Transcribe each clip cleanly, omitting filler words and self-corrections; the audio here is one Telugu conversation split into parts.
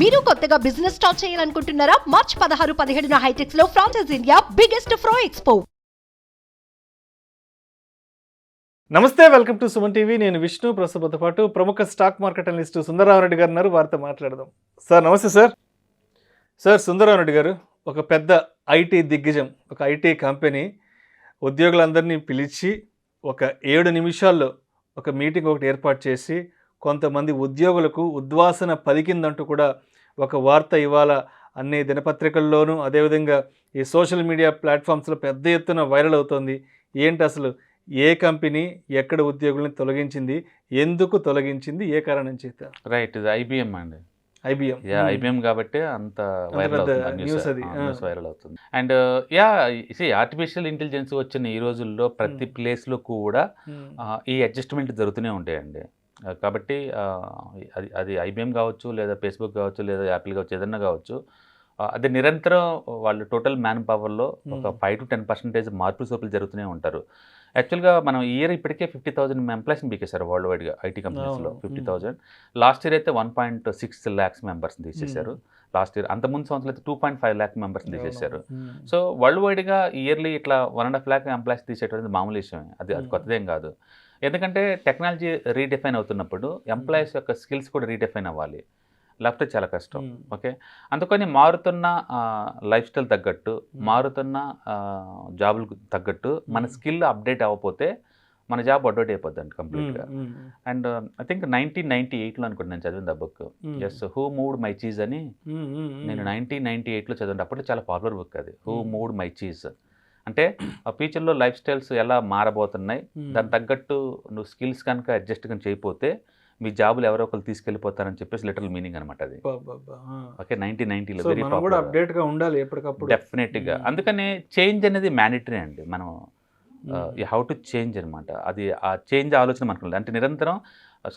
మీరు కొత్తగా బిజినెస్ స్టార్ట్ చేయాలనుకుంటున్నారా? మార్చ్ 16-17 హైటెక్స్ లో ఫ్రాన్సెస్ ఇండియా బిగ్గెస్ట్ ఫ్రో ఎక్స్పో. నమస్తే, వెల్కమ్ టు సుమన్ టీవీ. నేను విష్ణు. ప్రస్తుతంతో పాటు ప్రముఖ స్టాక్ మార్కెట్ అనలిస్ట్ సుందరరామరెడ్డి గారు ఉన్నారు. వారితో మాట్లాడదాం. సార్ నమస్తే. సార్ సుందరరామరెడ్డి గారు ఒక పెద్ద ఐటీ దిగ్గజం, ఒక ఐటీ కంపెనీ ఉద్యోగులందరినీ పిలిచి ఒక 7 నిమిషాల్లో ఒక మీటింగ్ ఒకటి ఏర్పాటు చేసి కొంతమంది ఉద్యోగులకు ఉద్వాసన పలికిందంటూ కూడా ఒక వార్త ఇవాళ అన్ని దినపత్రికల్లోనూ అదేవిధంగా ఈ సోషల్ మీడియా ప్లాట్ఫామ్స్లో పెద్ద ఎత్తున వైరల్ అవుతోంది. ఏంటి అసలు ఏ కంపెనీ ఎక్కడ ఉద్యోగుల్ని తొలగించింది, ఎందుకు తొలగించింది, ఏ కారణం చేత? రైట్, ఇది ఐబిఎం అండి. ఐబిఎం కాబట్టి అంత వైరల్ అవుతుంది, న్యూస్ వైరల్ అవుతుంది. అండ్ ఆర్టిఫిషియల్ ఇంటెలిజెన్స్ వచ్చిన ఈ రోజుల్లో ప్రతి ప్లేస్లో కూడా ఈ అడ్జస్ట్మెంట్ జరుగుతూనే ఉంటాయండి. కాబట్టి అది ఐబిఎం కావచ్చు, లేదా ఫేస్బుక్ కావచ్చు, లేదా యాపిల్ కావచ్చు, ఏదన్నా కావచ్చు, అది నిరంతరం వాళ్ళు టోటల్ మ్యాన్ పవర్లో ఒక 5 to 10% మార్పులు సోపులు జరుగుతూనే ఉంటారు. యాక్చువల్గా మనం ఇయర్ ఇప్పటికే 50,000 ఎంప్లాయీస్ని బీకేశారు వరల్డ్ వైడ్గా ఐటీ కంపెనీస్లో. 50,000. లాస్ట్ ఇయర్ అయితే 1.6 lakhs మెంబర్స్ని తీసేశారు. లాస్ట్ ఇయర్ అంతకుముందు సంవత్సరం అయితే 2.5 lakh మెంబర్స్ని తీసేశారు. సో వరల్డ్ వైడ్గా ఇయర్లీ ఇట్లా 1.5 lakh ఎంప్లాయీస్ తీసేటది మామూలు విషయమే. అది కొత్తదేం కాదు. ఎందుకంటే టెక్నాలజీ రీడిఫైన్ అవుతున్నప్పుడు ఎంప్లాయీస్ యొక్క స్కిల్స్ కూడా రీడిఫైన్ అవ్వాలి, లేకపోతే చాలా కష్టం. ఓకే, అందుకని మారుతున్న లైఫ్ స్టైల్ తగ్గట్టు, మారుతున్న జాబులకు తగ్గట్టు మన స్కిల్ అప్డేట్ అవ్వకపోతే మన జాబ్ అప్డేట్ అయిపోద్దండి కంప్లీట్గా. అండ్ ఐ థింక్ 1998లో అనుకుంటున్నాను నేను చదివిన book. Yes, who moved my cheese అని. నేను 1998లో చదివిన అప్పట్లో చాలా పాపులర్ బుక్ అది, హూ మూవ్డ్ మై చీజ్. అంటే ఆ ఫ్యూచర్లో లైఫ్ స్టైల్స్ ఎలా మారబోతున్నాయి, దానికి తగ్గట్టు నువ్వు స్కిల్స్ కనుక అడ్జస్ట్ కనుక చేయకపోతే మీ జాబులు ఎవరో ఒకరు తీసుకెళ్ళిపోతారని చెప్పేసి లిటరల్ మీనింగ్ అనమాట అది. ఓకే, 1990లో వెరీ అప్డేట్గా ఉండాలి ఎప్పటికప్పుడు, డెఫినెట్గా. అందుకని చేంజ్ అనేది మ్యాండేటరీ అండి. మనం హౌ టు చేంజ్ అనమాట. అది ఆ చేంజ్ ఆలోచన మనకు అంటే నిరంతరం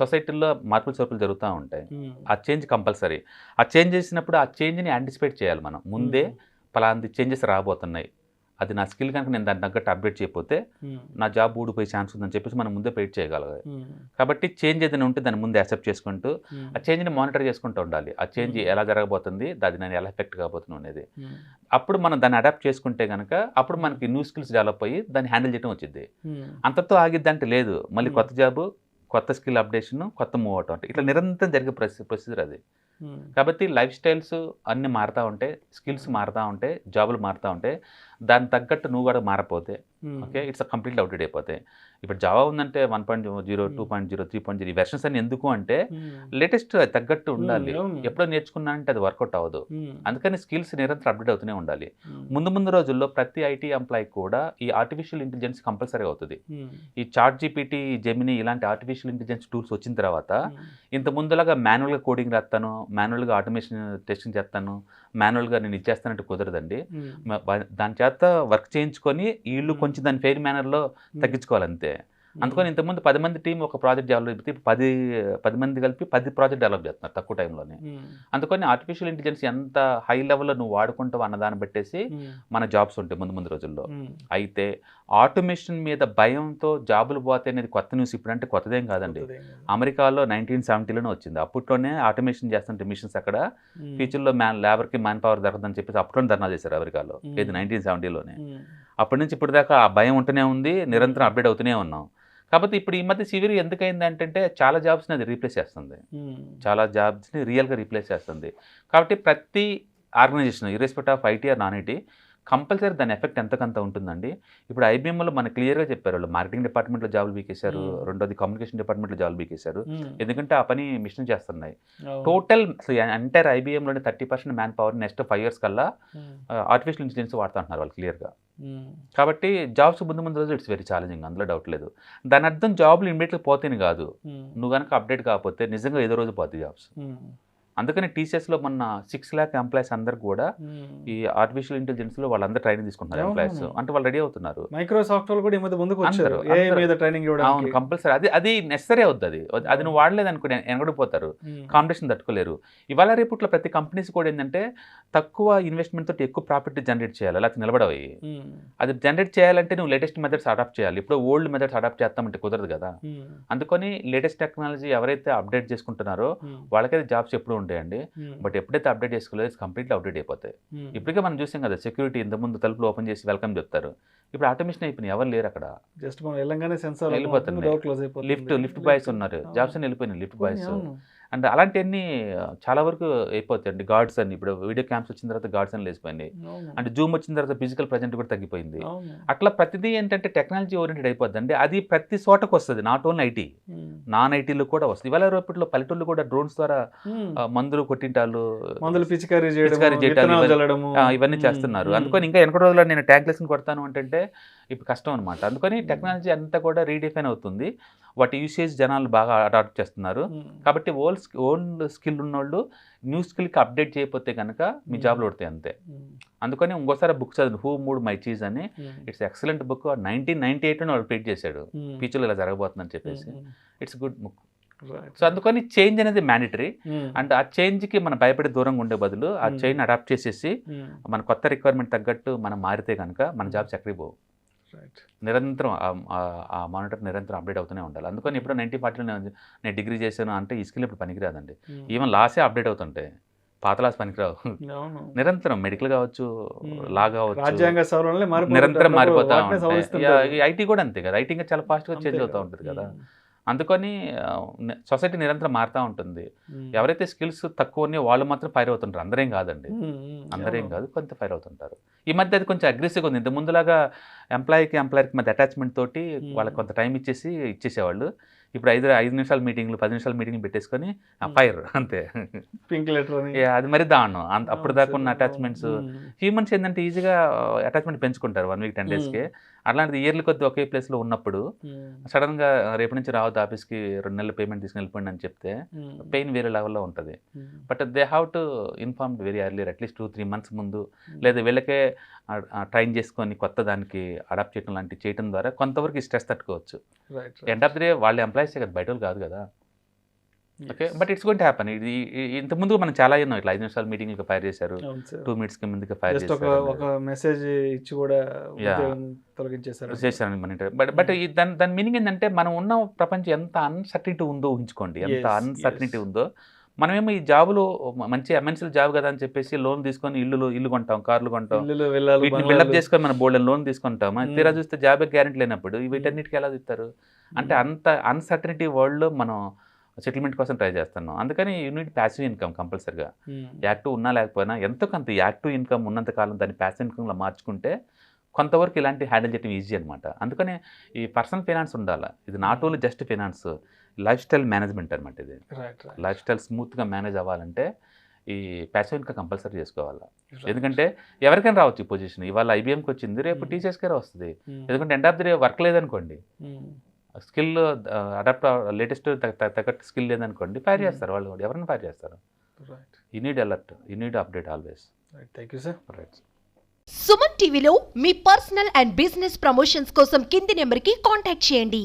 సొసైటీలో మార్పులు చోపులు జరుగుతూ ఉంటాయి. ఆ చేంజ్ కంపల్సరీ. ఆ చేంజ్ చేసినప్పుడు ఆ చేంజ్ని యాంటిసిపేట్ చేయాలి మనం ముందే. పలాంటి చేంజెస్ రాబోతున్నాయి, అది నా స్కిల్ కనుక నేను దాన్ని తగ్గట్టు అప్డేట్ చేయకపోతే నా జాబ్ ఊడిపోయే ఛాన్స్ ఉందని చెప్పేసి మనం ముందే ప్రిడిక్ట్ చేయగలగాలి. కాబట్టి చేంజ్ ఏదైనా ఉంటే దాన్ని ముందే యాక్సెప్ట్ చేసుకుంటూ ఆ చేంజ్ని మానిటర్ చేసుకుంటూ ఉండాలి. ఆ చేంజ్ ఎలా జరగబోతుంది, అది నేను ఎలా ఎఫెక్ట్ కాబోతుంది అనేది. అప్పుడు మనం దాన్ని అడాప్ట్ చేసుకుంటే కనుక అప్పుడు మనకి న్యూ స్కిల్స్ డెవలప్ అయ్యి దాన్ని హ్యాండిల్ చేయడం వచ్చింది. అంతతో ఆగిద్దంటే లేదు, మళ్ళీ కొత్త జాబు, కొత్త స్కిల్ అప్డేషన్, కొత్త మూవ్ అవటం, అంటే ఇట్లా నిరంతరం జరిగే ప్రొసీజర్ అది. కాబట్టి లైఫ్ స్టైల్స్ అన్నీ మారుతూ ఉంటాయి, స్కిల్స్ మారుతూ ఉంటాయి, జాబులు మారుతూ ఉంటాయి. దానికి తగ్గట్టు నువ్వు కూడా మారపోతే ఓకే, ఇట్స్ కంప్లీట్లీ అవుట్డేట్ అయిపోతాయి. ఇప్పుడు జావా ఉందంటే 1.0, 2.0, 3.0 ఈ వెర్షన్స్ అన్ని ఎందుకు అంటే లేటెస్ట్ తగ్గట్టు ఉండాలి. ఎప్పుడో నేర్చుకున్నానంటే అది వర్కౌట్ అవ్వదు. అందుకని స్కిల్స్ నిరంతరం అప్డేట్ అవుతూనే ఉండాలి. ముందు రోజుల్లో ప్రతి ఐటీ ఎంప్లాయీ కూడా ఈ ఆర్టిఫిషియల్ ఇంటెలిజెన్స్ కంపల్సరీ అవుతుంది. ఈ చాట్ జీపీటీ, జెమినీ ఇలాంటి ఆర్టిఫిషియల్ ఇంటెలిజెన్స్ టూల్స్ వచ్చిన తర్వాత ఇంత ముందులాగా మాన్యువల్గా కోడింగ్ రాస్తాను, మాన్యువల్గా ఆటోమేషన్ టెస్టింగ్ చేస్తాను, మాన్యువల్గా నేను ఇచ్చేస్తానంటే కుదరదండి. దాని చేత వర్క్ చేయించుకొని వీళ్ళు కొంచెం దాని ఫెయిర్ మేనర్లో తగ్గించుకోవాలి అంతే. అందుకని ఇంతకుముందు 10 మంది టీం ఒక ప్రాజెక్ట్ డెవలప్ అయితే 10 మంది కలిపి 10 ప్రాజెక్ట్ డెవలప్ చేస్తున్నారు తక్కువ టైంలోనే. అందుకని ఆర్టిఫిషియల్ ఇంటెలిజెన్స్ ఎంత హై లెవెల్లో నువ్వు వాడుకుంటావు అన్నదాన్ని పెట్టేసి మన జాబ్స్ ఉంటాయి ముందు రోజుల్లో. అయితే ఆటోమేషన్ మీద భయంతో జాబులు పోతే అనేది కొత్త న్యూస్. ఇప్పుడు అంటే కొత్తదేం కాదండి. అమెరికాలో 1970లోనే వచ్చింది. అప్పట్లోనే ఆటోమేషన్ చేస్తుంటే మిషన్స్ అక్కడ ఫ్యూచర్లో లేబర్కి మ్యాన్ పవర్ దొరకదని చెప్పేసి అప్పట్లోనే ధర్నా చేశారు అమెరికాలో. ఇది 1970లోనే. అప్పటి నుంచి ఇప్పుడు దాకా ఆ భయం ఉంటూనే ఉంది, నిరంతరం అప్డేట్ అవుతూనే ఉన్నాం. కాబట్టి ఇప్పుడు ఈ మధ్య సివియర్ ఎందుకైంది అంటే చాలా జాబ్స్ని అది రీప్లేస్ చేస్తుంది, చాలా జాబ్స్ని రియల్గా రీప్లేస్ చేస్తుంది. కాబట్టి ప్రతి organisation irrespective of IT or non IT compulsory దాని ఎఫెక్ట్ ఎంతకంత ఉంటుందండి. ఇప్పుడు ఐబీఎంలో మనకు క్లియర్గా చెప్పారు, వాళ్ళు మార్కెటింగ్ డిపార్ట్మెంట్లో జాబులు బీకేశారు, రెండోది కమ్యూనికేషన్ డిపార్ట్మెంట్లో జాబులు బీకేశారు. ఎందుకంటే ఆ పని మిషన్ చేస్తున్నాయి. టోటల్ ఎంటైర్ ఐబీఎంలోని 30% మ్యాన్ పవర్ నెక్స్ట్ 5 years కల్లా ఆర్టిఫిషియల్ ఇంటెలిజెన్స్ వాడుతుంటున్నారు వాళ్ళు క్లియర్గా. కాబట్టి జాబ్స్ ముందు రోజు ఇట్స్ వెరీ ఛాలెంజింగ్, అందులో డౌట్ లేదు. దాని అర్థం జాబ్లు ఇమ్మీడియట్గా పోతేనే కాదు, నువ్వు కనుక అప్డేట్ కాకపోతే నిజంగా ఏదో రోజు పోతాయి జాబ్స్. అందుకని టీసీఎస్లో మొన్న 6 lakh ఎంప్లాయీస్ అందరు కూడా ఈ ఆర్టిఫిషియల్ ఇంటెలిజెన్స్లో వాళ్ళందరూ ట్రైనింగ్ తీసుకుంటున్నారు. ఎంప్లాయీస్ అంటే వాళ్ళు రెడీ అవుతున్నారు. మైక్రోసాఫ్ట్ వాళ్ళు కూడా ఈ మధ్య ముందుకు వచ్చారు ట్రైనింగ్ ఇవ్వడానికి. అవును, కంపల్సరీ అది నెసరీ అవుతుంది. అది నువ్వు వాడలేదు అనుకోండి ఎనగడిపోతారు, కాంపిటీషన్ తట్టుకోలేరు. ఇవాళ రేపుట్లో ప్రతి కంపెనీస్ కూడా ఏంటంటే తక్కువ ఇన్వెస్ట్మెంట్ తోటి ఎక్కువ ప్రాఫిట్ జనరేట్ చేయాలి, లేకపోతే నిలబడవి. అది జనరేట్ చేయాలంటే నువ్వు లేటెస్ట్ మెథడ్స్ అడాప్ట్ చేయాలి. ఇప్పుడు ఓల్డ్ మెథడ్స్ అడాప్ట్ చేస్తామంటే కుదరదు కదా. అందుకని లేటెస్ట్ టెక్నాలజీ ఎవరైతే అప్డేట్ చేసుకుంటున్నారో వాళ్ళకైతే జాబ్స్ ఎప్పుడు ఉండేయండి, బట్ ఎప్పుడైతే అప్డేట్ చేసుకోలేదు కంప్లీట్లీ అప్డేట్ అయిపోతాయి. ఇప్పటికే మనం చూసాం కదా, సెక్యూరిటీ ఇంతకుముందు తలుపులు ఓపెన్ చేసి వెల్కమ్ చెప్తారు, ఇప్పుడు ఆటోమేషన్ అయిపోయినాయి, ఎవరు లేరు అక్కడ, జస్ట్ మనం వెళ్ళంగానే సెన్సార్ వెళ్ళిపోతుంది. డోర్ క్లోజ్ అయిపోతుంది. లిఫ్ట్ బాయ్స్ ఉన్నారు, జాబ్స్ అని వెళ్ళిపోయినాయి లిఫ్ట్ బాయ్స్. అండ్ అలాంటివన్నీ చాలా వరకు అయిపోతాయండి. గార్డ్స్ అని ఇప్పుడు వీడియో క్యామ్స్ వచ్చిన తర్వాత గార్డ్స్ అని లేచిపోయింది, అంటే జూమ్ వచ్చిన తర్వాత ఫిజికల్ ప్రజెంట్ కూడా తగ్గిపోయింది. అట్లా ప్రతిదీ ఏంటంటే టెక్నాలజీ ఓరియంటెడ్ అయిపోద్ది అండి. అది ప్రతి చోటకు వస్తుంది, నాట్ ఓన్లీ ఐటీ, నాన్ ఐటీలో కూడా వస్తుంది. ఇవాళ రేపట్లో పల్లెటూళ్ళు కూడా డ్రోన్స్ ద్వారా మందులు కొట్టింటాళ్ళు, మందులు పిచికారీ ఇవన్నీ చేస్తున్నారు. అందుకని ఇంకా వెనక రోజుల్లో నేను ట్యాంక్ లెసన్ కొడతాను అంటే ఇప్పుడు కష్టం అనమాట. అందుకని టెక్నాలజీ అంతా కూడా రీడిఫైన్ అవుతుంది, వాటి యూసేజ్ జనాలు బాగా అడాప్ట్ చేస్తున్నారు. కాబట్టి ఓల్డ్ స్కిల్ ఉన్నోళ్ళు న్యూ స్కిల్కి అప్డేట్ చేయకపోతే కనుక మీ జాబ్లు పడతాయి అంతే. అందుకని ఇంకోసారి బుక్ చదివి హూ మూడ్ మై చీజ్ అని, ఇట్స్ ఎక్సలెంట్ బుక్. 1998 వాళ్ళు ప్రింట్ చేశాడు, ఫ్యూచర్లో ఇలా జరగబోతుందని చెప్పేసి. It's good book. సో అందుకని చేంజ్ అనేది మ్యాండేటరీ. అండ్ ఆ చేంజ్కి మనం భయపడి దూరంగా ఉండే బదులు ఆ చేంజ్ అడాప్ట్ చేసేసి మన కొత్త రిక్వైర్మెంట్ తగ్గట్టు మనం మారితే కనుక మన జాబ్స్ ఎక్కడికి పోవు. నిరంతరం ఆ మానిటర్ నిరంతరం అప్డేట్ అవుతూనే ఉండాలి. అందుకని ఇప్పుడు 90% నేను డిగ్రీ చేశాను అంటే ఈ స్కిల్ ఇప్పుడు పనికిరాదండి. ఈవెన్ లాసే అప్డేట్ అవుతుంటాయి, పాత లాస్ పనికిరావు. నిరంతరం మెడికల్ కావచ్చు, లా కావచ్చు, నిరంతరం మారిపోతా ఉంటాయి. ఐటీ కూడా అంతే కదా, ఐటీ ఇంకా చాలా ఫాస్ట్గా చేంజ్ అవుతూ ఉంటుంది కదా. అందుకని సొసైటీ నిరంతరం మారుతూ ఉంటుంది. ఎవరైతే స్కిల్స్ తక్కువ ఉన్నాయో వాళ్ళు మాత్రం ఫైర్ అవుతుంటారు, అందరేం కాదండి, అందరేం కాదు, కొంత ఫైర్ అవుతుంటారు. ఈ మధ్య అది కొంచెం అగ్రెసివ్గా ఉంది. ఇంత ముందులాగా ఎంప్లాయీకి మధ్య అటాచ్మెంట్ తోటి వాళ్ళకి కొంత టైం ఇచ్చేసేవాళ్ళు. ఇప్పుడు 5 నిమిషాల మీటింగ్లు 10 నిమిషాల మీటింగ్లు పెట్టేసుకొని ఫైర్ అంతే. అది మరి దారుణం. అప్పుడు దాకా ఉన్న అటాచ్మెంట్స్, హ్యూమన్స్ ఏంటంటే ఈజీగా అటాచ్మెంట్ పెంచుకుంటారు 1 వీక్ 10 డేస్కి. అట్లాంటిది ఇయర్లీ కొద్ది ఒకే ప్లేస్లో ఉన్నప్పుడు సడన్గా రేపు నుంచి రావద్దు ఆఫీస్కి, 2 నెలల పేమెంట్ తీసుకుని వెళ్ళిపోండి అని చెప్తే పెయిన్ వేరే లెవెల్లో ఉంటుంది. But they have to inform very earlier, at least 2-3 months ముందు, లేదా వీళ్ళకే ట్రైన్ చేసుకొని కొత్త దానికి అడాప్ట్ చేయడం లాంటివి చేయడం ద్వారా కొంతవరకు ఈ స్ట్రెస్ తట్టుకోవచ్చు. ఎండ్ ఆఫ్ ది డే వాళ్ళ ఎంప్లాయీసే కదా, బయట కాదు కదా. Okay, but it's going to happen. ఇది ఇంతకుముందు మనం చాలా విన్నాం, ఇట్లా 5 నిమిషాల మీటింగ్ ఫైర్ చేశారు, 2 minutes ముందుగా ఫైర్ చేశారు, ఒక మెసేజ్ ఇచ్చి కూడా చేశారు. బట్ దాని మీనింగ్ ఏంటంటే మనం ఉన్న ప్రపంచం ఎంత అన్సర్టనిటీ ఉందో ఊహించుకోండి, ఎంత అన్సర్టనిటీ ఉందో. మనమేమో ఈ జాబులు మంచి ఎంఎన్సీల జాబ్ కదా అని చెప్పేసి లోన్ తీసుకొని ఇల్లు కొంటాం, కార్లు కొంటాం, వీటిని బిల్డప్ చేసుకొని మన బోల్డెన్ లోన్ తీసుకుంటాం. తీరా చూస్తే జాబ్ గ్యారెంటీ లేనప్పుడు వీటన్నిటికీ ఎలా ఇస్తారు? అంటే అంత అన్సర్టనిటీ వరల్డ్లో మనం సెటిల్మెంట్ కోసం ట్రై చేస్తున్నాం. అందుకని యూనిట్ ప్యాసివ్ ఇన్కమ్ కంపల్సరిగా, యాక్టివ్ ఉన్నా లేకపోయినా ఎంతో కొంత యాక్టివ్ ఇన్కమ్ ఉన్నంత కాలం దాన్ని ప్యాసివ్ ఇన్కమ్లో మార్చుకుంటే కొంతవరకు ఇలాంటి హ్యాండిల్ చేయడం ఈజీ అనమాట. అందుకని ఈ పర్సనల్ ఫైనాన్స్ ఉండాలి. ఇది not only just finance, life style management అనమాట. ఇది లైఫ్ స్టైల్ స్మూత్గా మేనేజ్ అవ్వాలంటే ఈ ప్యాసివ్ ఇన్కమ్ కంపల్సరీ చేసుకోవాలి. ఎందుకంటే ఎవరికైనా రావచ్చు ఈ పొజిషన్. ఇవాళ ఐబీఎంకి వచ్చింది, రేపు టీచర్స్కే వస్తుంది. ఎందుకంటే end of the day work లేదనుకోండి, స్కిల్ అడాప్ట్ లేటెస్ట్ తగ్గట్టు స్కిల్ లేదనుకోండి, ఫైర్ చేస్తారు వాళ్ళు, ఎవరైనా ఫైర్ చేస్తారు. You need alert, you need update always. Thank you sir. Right. Suman టీవీలో మీ పర్సనల్ అండ్ బిజినెస్ ప్రమోషన్స్ కోసం కింది నెంబర్కి కాంటాక్ట్ చేయండి.